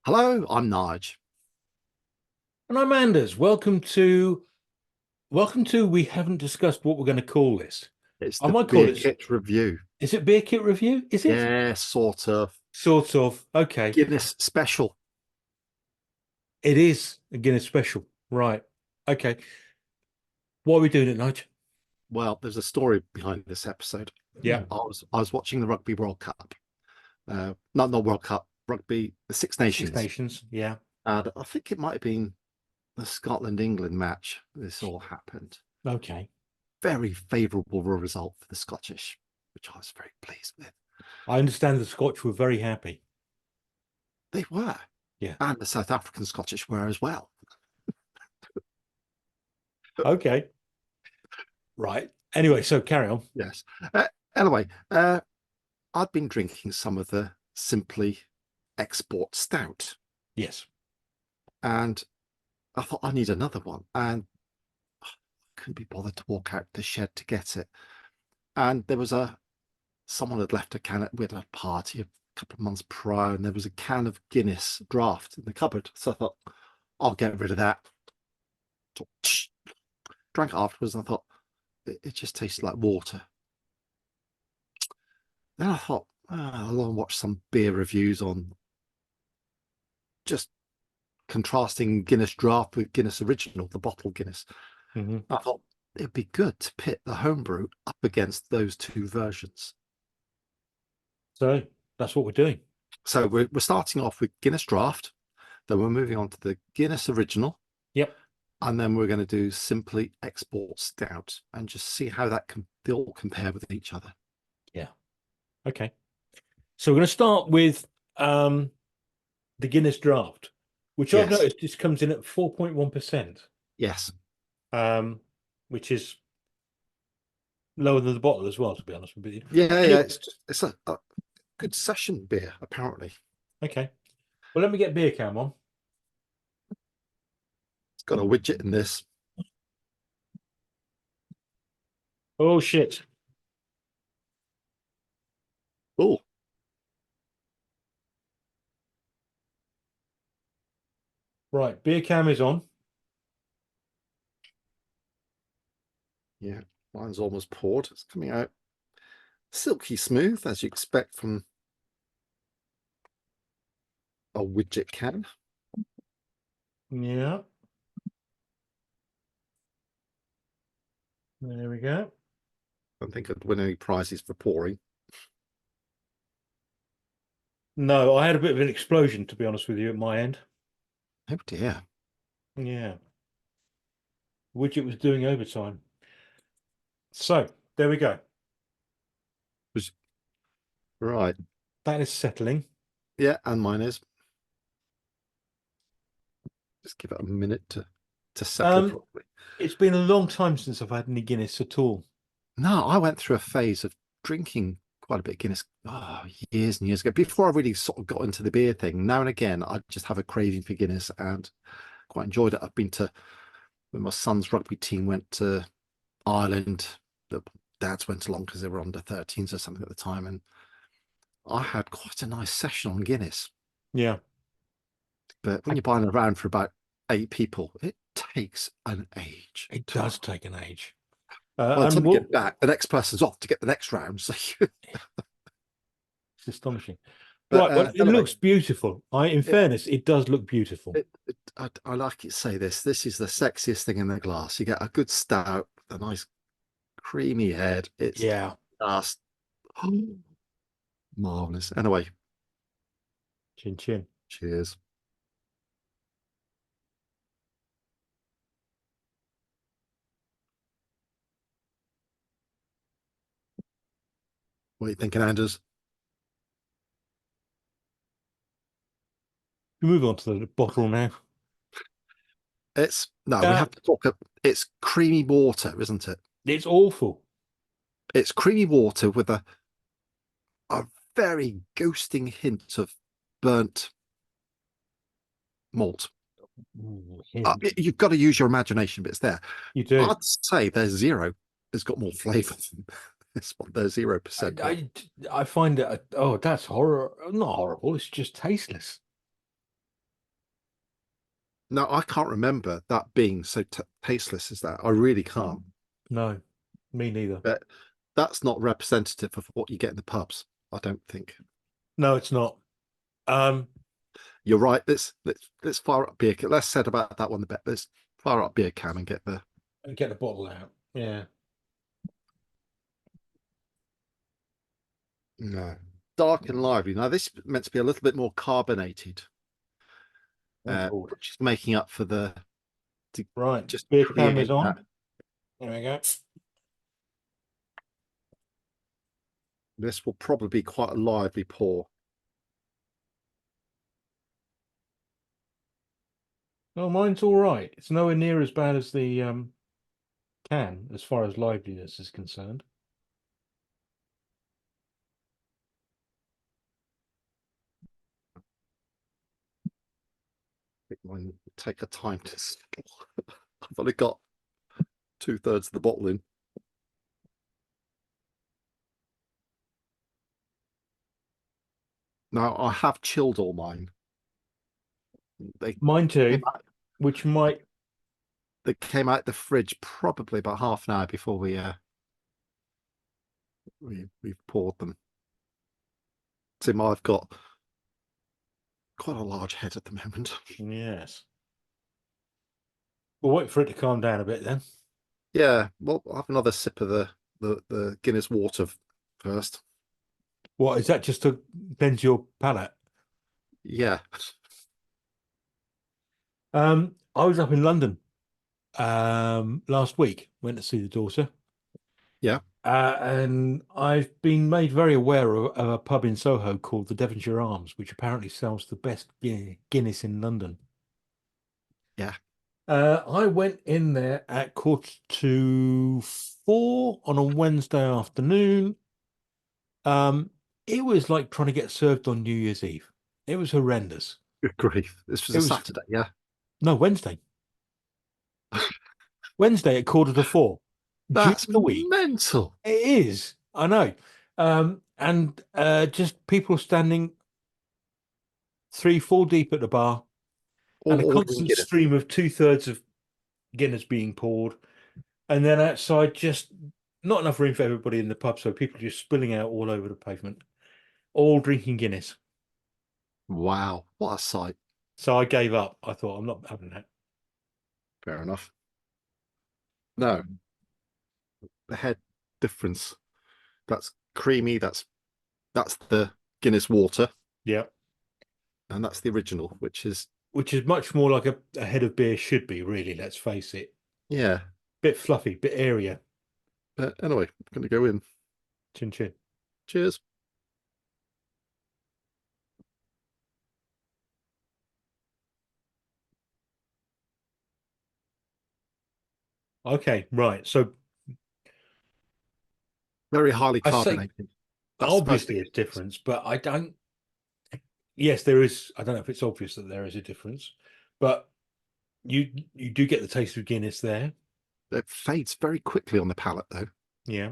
Hello, I'm Nige. And I'm Anders. Welcome to we haven't discussed what we're going to call this. It's I the might call beer it, kit review. is it beer kit review? Is it? Yeah, sort of. Sort of. Okay. Guinness special. It is a Guinness special. Right. Okay. What are we doing at night? Well, there's a story behind this episode. Yeah. I was watching the Rugby World Cup. Not World Cup, rugby, the Six Six Nations. Nations. Yeah. And I think it might have been the Scotland-England match. This all happened. Okay. Very favourable result for the Scottish, which I was very pleased with. I understand the Scotch were very happy. They were. Yeah. And the South African Scottish were as well. Okay. Right. Anyway, so carry on. Yes. Anyway, I'd been drinking some of the Simply Export Stout, Yes. and I thought I need another one, and I couldn't be bothered to walk out the shed to get it. And there was someone had left a can. We had a party a couple of months prior, and there was a can of Guinness draft in the cupboard. So I thought I'll get rid of that. So, drank it afterwards, and I thought it just tasted like water. Then I thought, I'll watch some beer reviews on just contrasting Guinness draft with Guinness original, the bottle Guinness. Hmm. I thought it'd be good to pit the homebrew up against those two versions. So that's what we're doing. So we're starting off with Guinness draft, then we're moving on to the Guinness original, Yep. and then we're going to do Simply Export Stout and just see how they all compare with each other. Yeah. Okay. So we're going to start with the Guinness draft, which I've Yes. noticed just comes in at 4.1%, Yes. which is lower than the bottle as well, to be honest with you. Yeah, yeah. It's a good session beer, apparently. Okay. Well, let me get beer cam on. It's got a widget in this. Oh, shit. Oh, Right. Beer cam is on. yeah. Mine's almost poured. It's coming out silky smooth, as you expect from a widget can. Yeah. There we go. I don't think I'd win any prizes for pouring. No, I had a bit of an explosion, to be honest with you, at my end. Oh dear. Yeah. Widget was doing overtime. So there we go. Right. That is settling. Yeah, and mine is. Just give it a minute to settle properly. It's been a long time since I've had any Guinness at all. No, I went through a phase of drinking quite a bit of Guinness years and years ago, before I really sort of got into the beer thing. Now and again, I just have a craving for Guinness and quite enjoyed it. I've been to, when my son's rugby team went to Ireland, the dads went along because they were under 13s or something at the time, and I had quite a nice session on Guinness. Yeah. But when you're buying around for about 8 people, it takes an age. It does take an age. By the And time you what get back, the next person's off to get the next round. So, it's astonishing. but Right, well, it anyway, looks beautiful. In it, fairness, it does look beautiful. I like it. Say this: this is the sexiest thing in the glass. You get a good stout, a nice creamy head. It's Yeah. just marvelous. Anyway, Chin chin. cheers. What are you thinking, Anders? We move on to the bottle now. It's no, we Uh, have to talk. It's creamy water, isn't it? it's awful. It's creamy water with a very ghosting hint of burnt malt. Ooh, You've got to use your imagination, but it's there. you do. I'd say there's zero. It's got more flavour than this one. There's 0%. I find it. Oh, that's horror. Not horrible. It's just tasteless. No, I can't remember that being so tasteless as that. I really can't. No, me neither. But that's not representative of what you get in the pubs, I don't think. No, it's not. Um, You're right. Let's fire up beer. Let's said about that one. The bet. Let's fire up beer can and get the get the bottle out. Yeah. no dark and lively. Now this is meant to be a little bit more carbonated, Oh, Lord. which is making up for the to Right. just Beer can is create on. that. There we go. This will probably be quite a lively pour. Oh, mine's all right. It's nowhere near as bad as the can as far as liveliness is concerned. It might take a time to settle. I've only got 2/3 of the bottle in. Now I have chilled all mine. They Mine came too, out, which might. they came out the fridge probably about half an hour before we've poured them. Tim, I've got quite a large head at the moment. Yes. We'll wait for it to calm down a bit then. Yeah, well, I'll have another sip of the Guinness water first. What is that? Just to cleanse your palate? Yeah, I was up in London last week. Went to see the daughter. yeah, And I've been made very aware of a pub in Soho called the Devonshire Arms, which apparently sells the best Guinness in London. yeah. I went in there at 4:45 on a Wednesday afternoon. Um, it was like trying to get served on New Year's Eve. It was horrendous. Good grief! This was It a was Saturday. Yeah, no Wednesday. Wednesday at 4:45 during that's the week. mental. It is. I know. And just people standing 3, 4 deep at the bar, and All a ordering constant Guinness. stream of 2/3 of Guinness being poured. And then outside, just not enough room for everybody in the pub, so people just spilling out all over the pavement, all drinking Guinness. Wow, what a sight! So I gave up. I thought I'm not having that. Fair enough. No, the head difference. That's creamy. That's the Guinness water, Yeah, and that's the original, which is which is much more like a head of beer should be, really. Let's face it. yeah. Bit fluffy, bit airier. But anyway, I'm going to go in. Chin chin. Cheers. Okay, right. So Very highly I say carbonated. That's supposed to obviously be. a difference, but I don't. Yes, there is. I don't know if it's obvious that there is a difference, but you do get the taste of Guinness there. It fades very quickly on the palate, though. Yeah.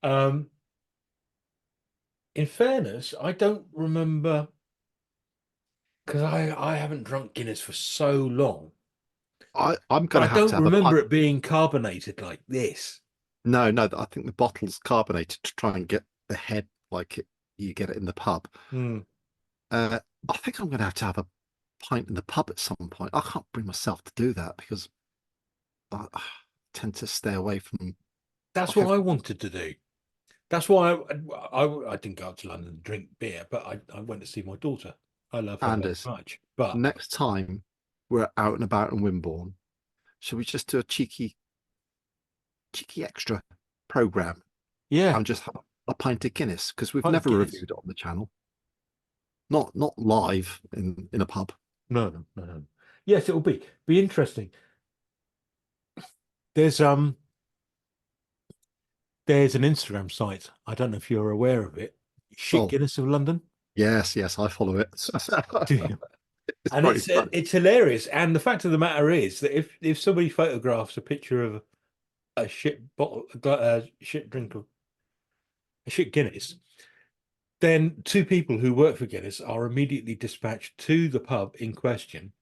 Um, in fairness, I don't remember because I haven't drunk Guinness for so long. I'm going I to don't have a remember pint. it being carbonated like this. No, no, I think the bottle's carbonated to try and get the head like you get it in the pub. Hmm. Uh, I think I'm going to have a pint in the pub at some point. I can't bring myself to do that because I tend to stay away from That's quite what heavy. I wanted to do. That's why I didn't go up to London to drink beer, but I went to see my daughter. I love her very Anders, much. But next time we're out and about in Wimborne, should we just do a cheeky extra program yeah, and just have a pint of Guinness because we've pint of never Guinness. reviewed it on the channel. Not live in a pub. No, no, no, no. Yes, it will be interesting. There's there's an Instagram site. I don't know if you're aware of it. Shit Oh, Guinness of London. yes, I follow it. It's And very funny. it's hilarious. And the fact of the matter is that if somebody photographs a picture of a shit bottle, a shit drink of a shit Guinness, then two people who work for Guinness are immediately dispatched to the pub in question,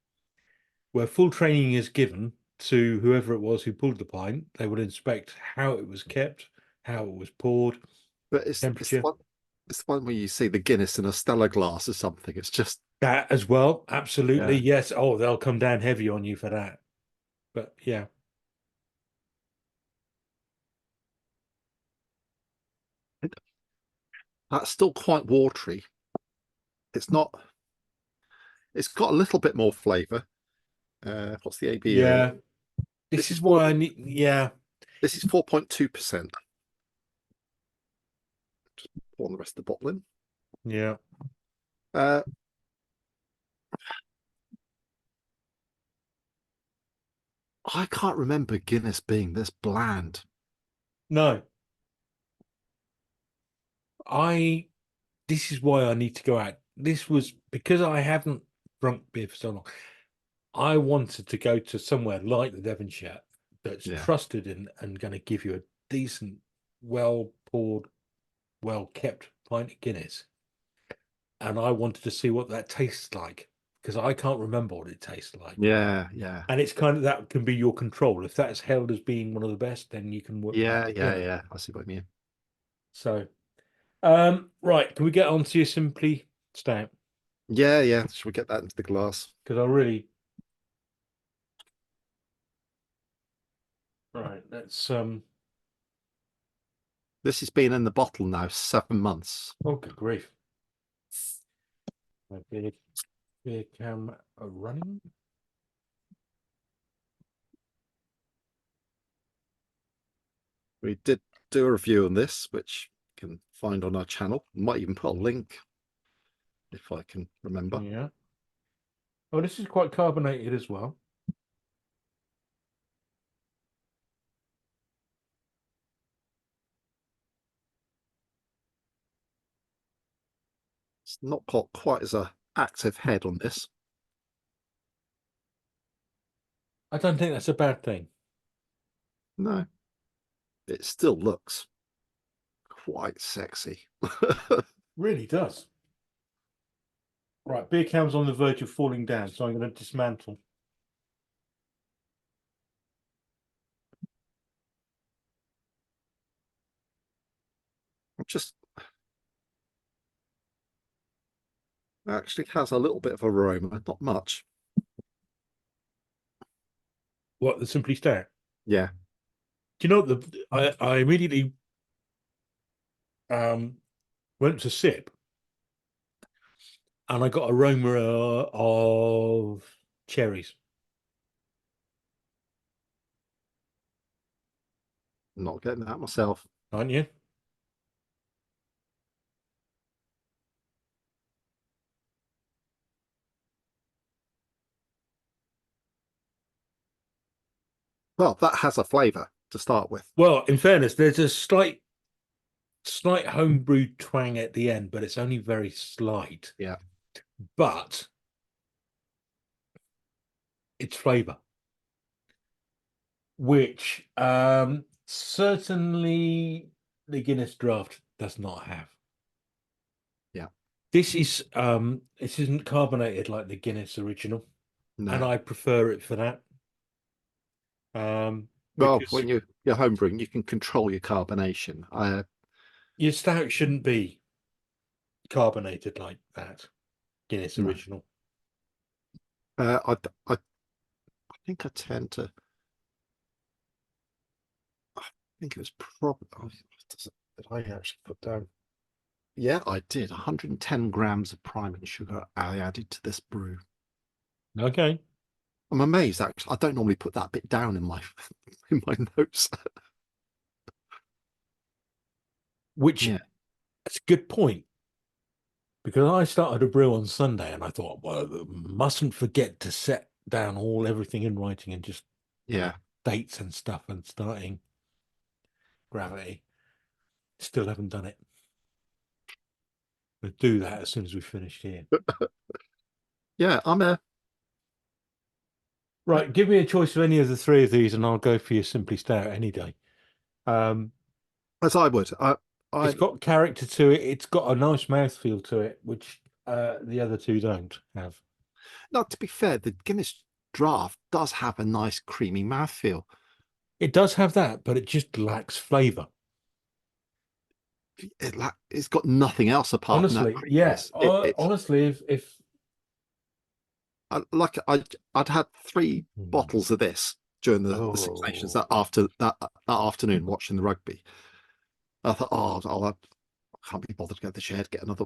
where full training is given to whoever it was who pulled the pint. They would inspect how it was kept, how it was poured, But temperature. it's the one where you see the Guinness in a Stella glass or something. It's just That as well, absolutely. yeah. Yes. Oh, they'll come down heavy on you for that. But yeah. That's still quite watery. It's not. It's got a little bit more flavour. What's the ABV? Yeah. This This is is four. why I need, yeah. This is 4.2%. Just pour the rest of the bottle in. Yeah. Uh, I can't remember Guinness being this bland. No. I this is why I need to go out. This was because I haven't drunk beer for so long. I wanted to go to somewhere like the Devonshire that's Yeah, trusted and going to give you a decent, well poured, well kept pint of Guinness. And I wanted to see what that tastes like because I can't remember what it tastes like. yeah, And it's kind of that can be your control. If that's held as being one of the best, then you can work that. yeah. I see what you mean. So, right, can we get on to your simply stout? Yeah. Should we get that into the glass? Because I really right. That's. This has been in the bottle now 7 months. Oh, good grief! My beer cam running. We did do a review on this, which you can find on our channel. Might even put a link if I can remember. Yeah. Oh, this is quite carbonated as well. It's not got quite as a active head on this. I don't think that's a bad thing. No, it still looks quite sexy. Really does. Right, beer cam's on the verge of falling down, so I'm going to dismantle. Just actually has a little bit of aroma, not much. What the simply stout? Yeah, Do you know what I immediately went to sip and I got aroma of cherries, not getting that myself. aren't you? Well, that has a flavour to start with. Well, in fairness, there's a slight homebrew twang at the end, but it's only very slight. Yeah, But it's flavor, which certainly the Guinness draft does not have. yeah. This isn't carbonated like the Guinness original, and No. I prefer it for that. Well, Because when you're homebrewing, you can control your carbonation. your stout shouldn't be carbonated like that. Guinness No. original. I think I tend to. I think it was probably. Did I actually put down? Yeah, I did. 110 grams of priming sugar I added to this brew. Okay. I'm amazed, actually. I don't normally put that bit down in my in my notes. Which Yeah, is a good point because I started a brew on Sunday and I thought, well, mustn't forget to set down everything in writing and just yeah. dates and stuff and starting gravity. Still haven't done it. We'll do that as soon as we finished here. Yeah, I'm a Right, give me a choice of any of the three of these, and I'll go for your simply stout any day. Um, as I would. it's I got character to it. It's got a nice mouthfeel to it, which the other two don't have. Now, to be fair, the Guinness draft does have a nice creamy mouthfeel. It does have that, but it just lacks flavor. It's got nothing else apart from that Honestly, yeah. creaminess. It's Honestly, if like I'd had 3 Hmm. bottles of this during the Six Nations Oh, that afternoon watching the rugby. I thought, I can't be bothered to get the shed, get another.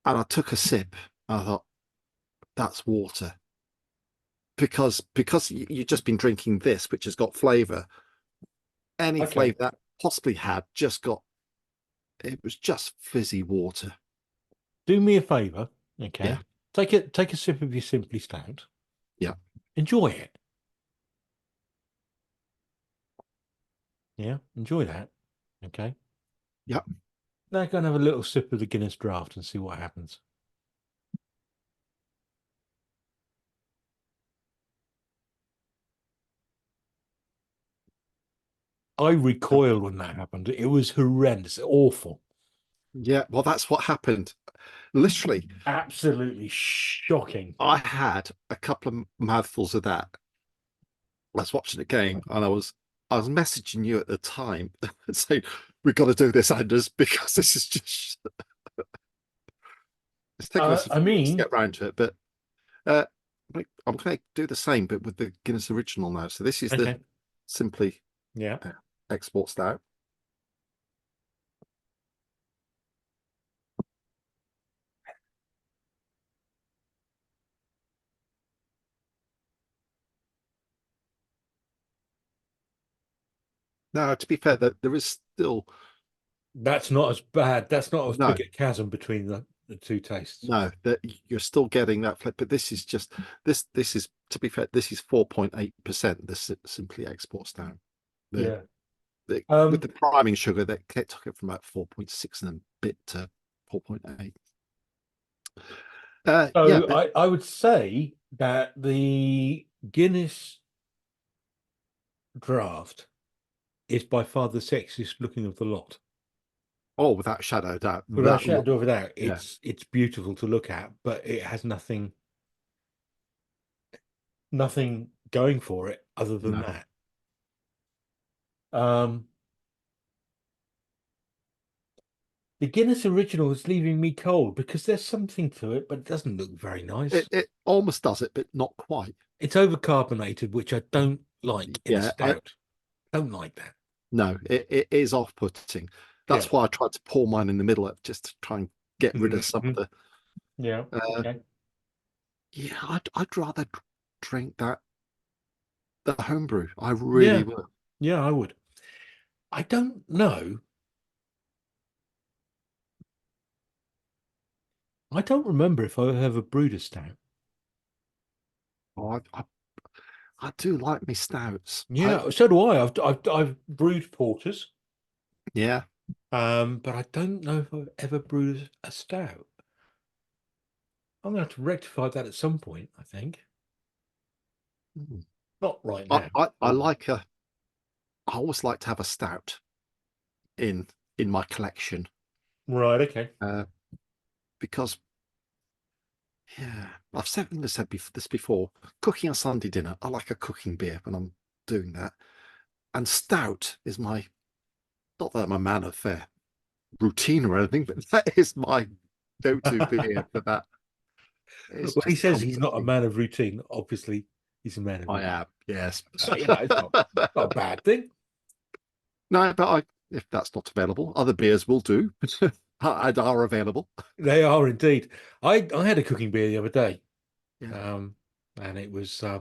And I took a sip. And I thought, that's water because you've just been drinking this, which has got flavour. Any okay. flavour that possibly had just got it was just fizzy water. Do me a favor, Yeah, okay? Take a sip of your Simply Stout. yeah, Enjoy it. Yeah, enjoy that. Okay. yeah. Now go and have a little sip of the Guinness draft and see what happens. I recoiled when that happened. It was horrendous, awful, Yeah, well, that's what happened. Literally, absolutely shocking. I had a couple of mouthfuls of that. I was watching the game and I was messaging you at the time saying we've got to do this, Anders, because this is just it's taken us a I few weeks to mean, get round to it. But uh, I'm going to do the same, but with the Guinness Original now. So this is the okay, simply yeah. uh, Export Stout. Now, to be fair, that there is still That's not as bad. That's not as no, big a chasm between the two tastes. no, that you're still getting that flip. But this is just this is to be fair, this is 4.8%. This simply Export Stout. The Yeah. with Um, the priming sugar that took it from about 4.6 and a bit to 4.8. Yeah, so but I would say that the Guinness draft is by far the sexiest looking of the lot. oh, without a shadow of doubt, Without a that look, shadow of a doubt, yeah, it's beautiful to look at, but it has nothing going for it other than no, that. Um, the Guinness original is leaving me cold because there's something to it, but it doesn't look very nice. it almost does it, but not quite. It's overcarbonated, which I don't like in a Yeah, I stout. Don't like that. no, it is off-putting. Yeah. That's why I tried to pour mine in the middle of just to try and get rid of some of Mhm. the. Yeah. Uh, Okay. yeah, I'd rather drink the homebrew. I really Yeah. would. Yeah, I would. I don't know. I don't remember if I ever brewed a stout. Oh, I do like me stouts. Yeah, so do I. I've brewed porters, Yeah. but I don't know if I've ever brewed a stout. I'm gonna have to rectify that at some point, I think. Mm. Not right now. I like a. I always like to have a stout in my collection Right, okay. uh, because yeah, said this before. Cooking a Sunday dinner, I like a cooking beer when I'm doing that, and stout is my not that I'm a man of routine or anything, but that is my go-to beer for that. It's Well, he just says he's not a comforting. man of routine. Obviously, he's a man of I routine. am, yes. So, it's not a bad thing. No, but if that's not available, other beers will do and are available. They are indeed. I had a cooking beer the other day, Yeah. um, and it was I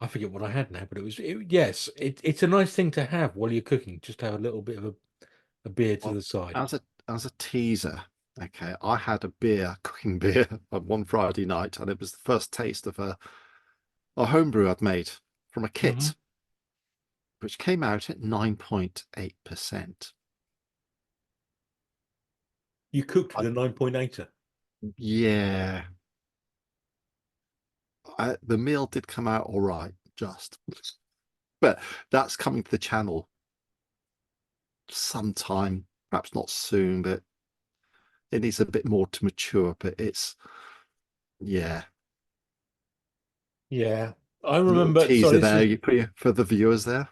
forget what I had now, but yes, it's a nice thing to have while you're cooking. Just have a little bit of a beer to Well, the side. as a teaser, okay, I had a beer, cooking beer, on one Friday night, and it was the first taste of a homebrew I'd made from a Hmm. kit, which came out at 9.8%. You cooked I, with a 9.8. yeah, the meal did come out all right, just, but that's coming to the channel sometime, perhaps not soon, but it needs a bit more to mature. But it's, yeah, Yeah, I A little remember. teaser Sorry, this there is. for the viewers there.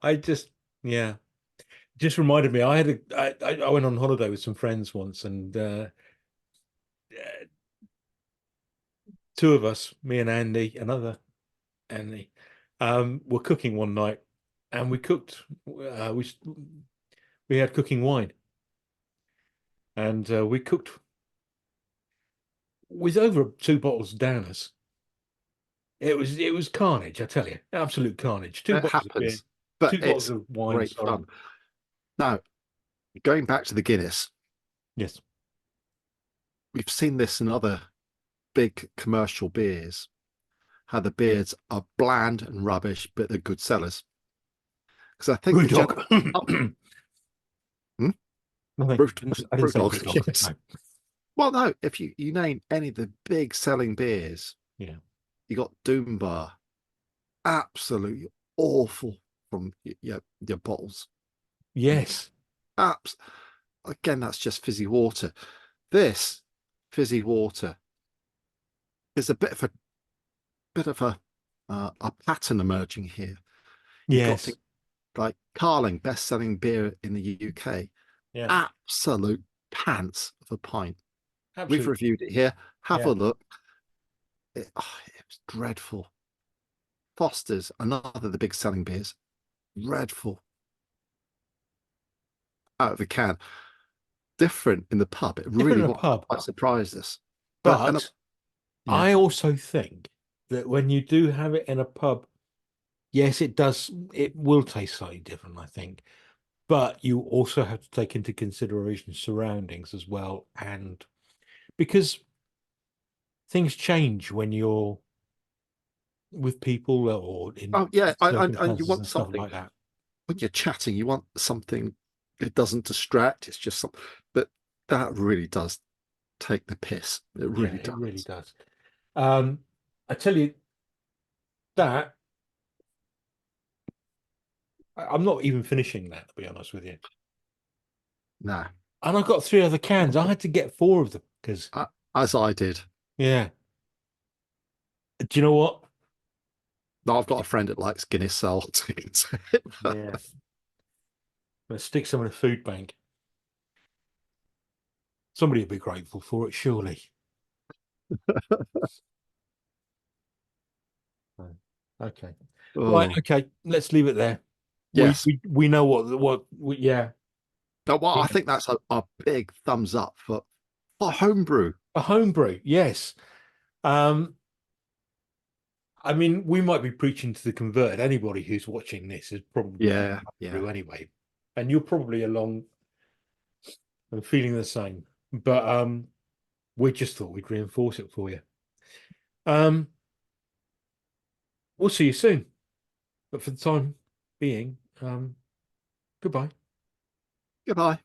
I just, yeah, just reminded me. I went on holiday with some friends once, and two of us, me and Andy, another Andy, were cooking one night, and we cooked. We had cooking wine, and we cooked with over 2 bottles down us. It was carnage, I tell you, absolute carnage. Two It bottles of beer, happens, but 2 bottles it's of wine. great Sorry. fun. Now, going back to the Guinness, Yes. we've seen this in other big commercial beers, how the beers are bland and rubbish, but they're good sellers. Because I think the general Brewdog. Hmm? Nothing. Brew, I didn't say Brewdog, Brewdog. yes. No. Well, no, if you name any of the big selling beers, Yeah. you got Doom Bar, absolutely awful from your bottles. Yes. Apps again, that's just fizzy water. This fizzy water is a bit of a pattern emerging here. You've got Yes. things like Carling, best-selling beer in the UK, Yeah. absolute pants of a pint. We've Absolutely. reviewed it here. Have a Yeah. look. It was dreadful. Foster's, another of the big selling beers, dreadful out of the can. Different in the pub. It Different really in a was pub, quite surprised us. But and but yeah. I also think that when you do have it in a pub, yes, it does. It will taste slightly different, I think. But you also have to take into consideration surroundings as well, and because things change when you're with people or in Oh yeah, and you circumstances want and stuff something like that. when you're chatting, you want something that doesn't distract. It's just something, but that really does take the piss. It Yeah, really it really does. does. Um, I tell you that I'm not even finishing that, to be honest with you. No, And I've got 3 other cans. I had to get 4 of them because, as I did. yeah. Do you know what? No, I've got a friend that likes Guinness, so I'll take it. Yeah. Let's stick some in a food bank. Somebody would be grateful for it, surely. Oh, okay. Right. Oh Okay. Let's leave it there. We yes. we, we know yeah. Now, well, I Yeah. think that's a big thumbs up for homebrew. A homebrew. Yes. Um, I mean, we might be preaching to the converted. Anybody who's watching this is probably Yeah, through yeah. anyway, and you're probably along and feeling the same. But we just thought we'd reinforce it for you. Um, we'll see you soon. But for the time being, goodbye. Goodbye.